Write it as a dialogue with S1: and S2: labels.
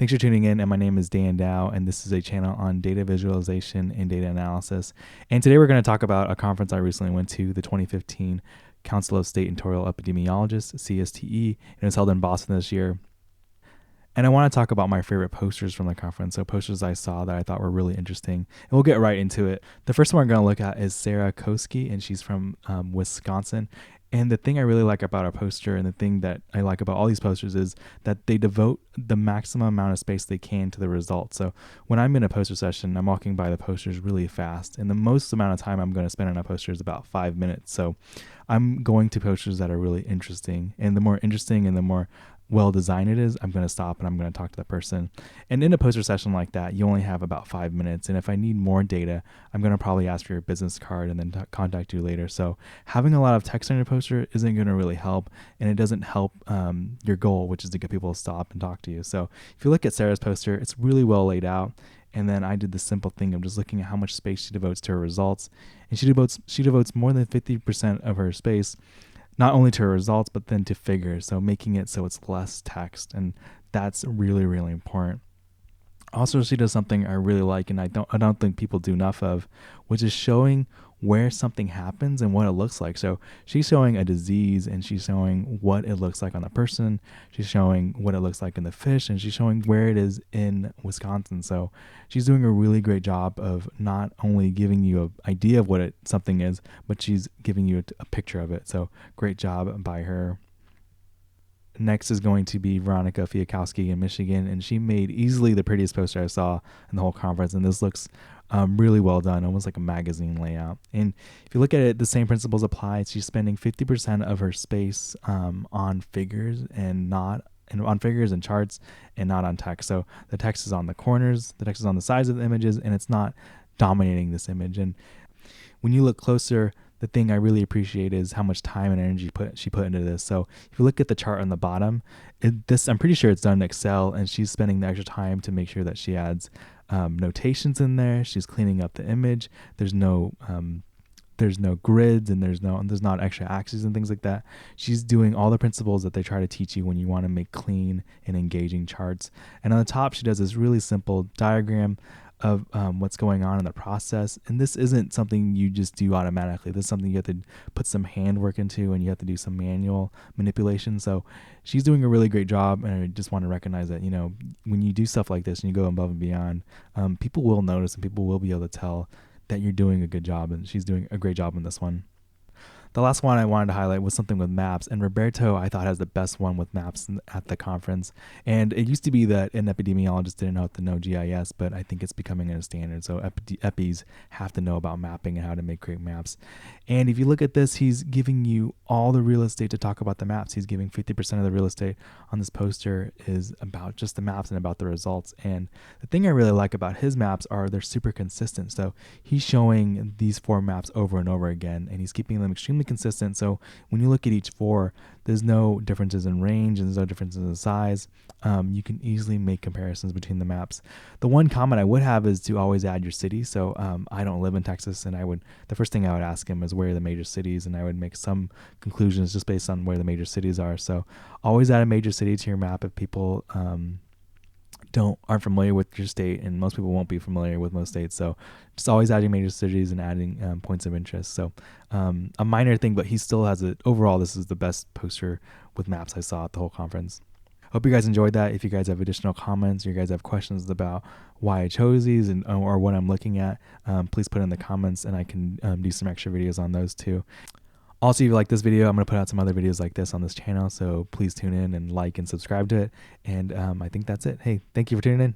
S1: Thanks for tuning in, and my name is Dan Dow, and this is a channel on data visualization and data analysis. And today we're going to talk about a conference I recently went to, the 2015 Council of State Entorial Epidemiologists, CSTE, and it was held in Boston this year. And I want to talk about my favorite posters from the conference, so posters I saw that I thought were really interesting. And we'll get right into it. The first one we're going to look at is Sarah Kowski, and she's from Wisconsin. And the thing I really like about our poster, and the thing that I like about all these posters, is that they devote the maximum amount of space they can to the results. So when I'm in a poster session, I'm walking by the posters really fast, and the most amount of time I'm going to spend on a poster is about 5 minutes. So I'm going to posters that are really interesting, and the more interesting and the more well designed it is, I'm going to stop and I'm going to talk to the person. And in a poster session like that, you only have about 5 minutes. And if I need more data, I'm going to probably ask for your business card and then contact you later. So having a lot of text on your poster isn't going to really help, and it doesn't help your goal, which is to get people to stop and talk to you. So if you look at Sarah's poster, it's really well laid out. And then I did the simple thing of just looking at how much space she devotes to her results. And she devotes more than 50% of her space not only to her results, but then to figures. So making it so it's less text. And that's really, really important. Also, she does something I really like, and I don't think people do enough of, which is showing where something happens and what it looks like. So she's showing a disease, and she's showing what it looks like on the person. She's showing what it looks like in the fish, and she's showing where it is in Wisconsin. So she's doing a really great job of not only giving you an idea of what something is, but she's giving you a picture of it. So great job by her. Next is going to be Veronica, Phia Kowski in Michigan, and she made easily the prettiest poster I saw in the whole conference. And this looks really well done, almost like a magazine layout. And if you look at it, the same principles apply. She's spending 50% of her space on figures and on figures and charts, and not on text. So the text is on the corners, the text is on the sides of the images, and it's not dominating this image. And when you look closer, the thing I really appreciate is how much time and energy she put into this. So if you look at the chart on the bottom, I'm pretty sure it's done in Excel, and she's spending the extra time to make sure that she adds notations in there. She's cleaning up the image. There's no grids, and there's not extra axes and things like that. She's doing all the principles that they try to teach you when you want to make clean and engaging charts. And on the top, she does this really simple diagram of what's going on in the process. And this isn't something you just do automatically. This is something you have to put some handwork into, and you have to do some manual manipulation. So she's doing a really great job, and I just want to recognize that, when you do stuff like this and you go above and beyond, people will notice, and people will be able to tell that you're doing a good job, and she's doing a great job in this one. The last one I wanted to highlight was something with maps, and Roberto, I thought, has the best one with maps at the conference. And it used to be that an epidemiologist didn't have to know GIS, but I think it's becoming a standard. So epis have to know about mapping and how to make great maps. And if you look at this, he's giving you all the real estate to talk about the maps. He's giving 50% of the real estate on this poster is about just the maps and about the results. And the thing I really like about his maps are they're super consistent. So he's showing these 4 maps over and over again, and he's keeping them extremely consistent. So when you look at each 4, there's no differences in range, and there's no differences in size. You can easily make comparisons between the maps. The one comment I would have is to always add your city. So I don't live in Texas, and the first thing I would ask him is where are the major cities, and I would make some conclusions just based on where the major cities are. So always add a major city to your map if people aren't familiar with your state, and most people won't be familiar with most states. So just always adding major cities and adding points of interest. So a minor thing, but he still has it. Overall, this is the best poster with maps I saw at the whole conference. Hope you guys enjoyed that. If you guys have additional comments, or you guys have questions about why I chose these or what I'm looking at, please put it in the comments, and I can do some extra videos on those too. Also, if you like this video, I'm going to put out some other videos like this on this channel, so please tune in and like and subscribe to it. And I think that's it. Hey, thank you for tuning in.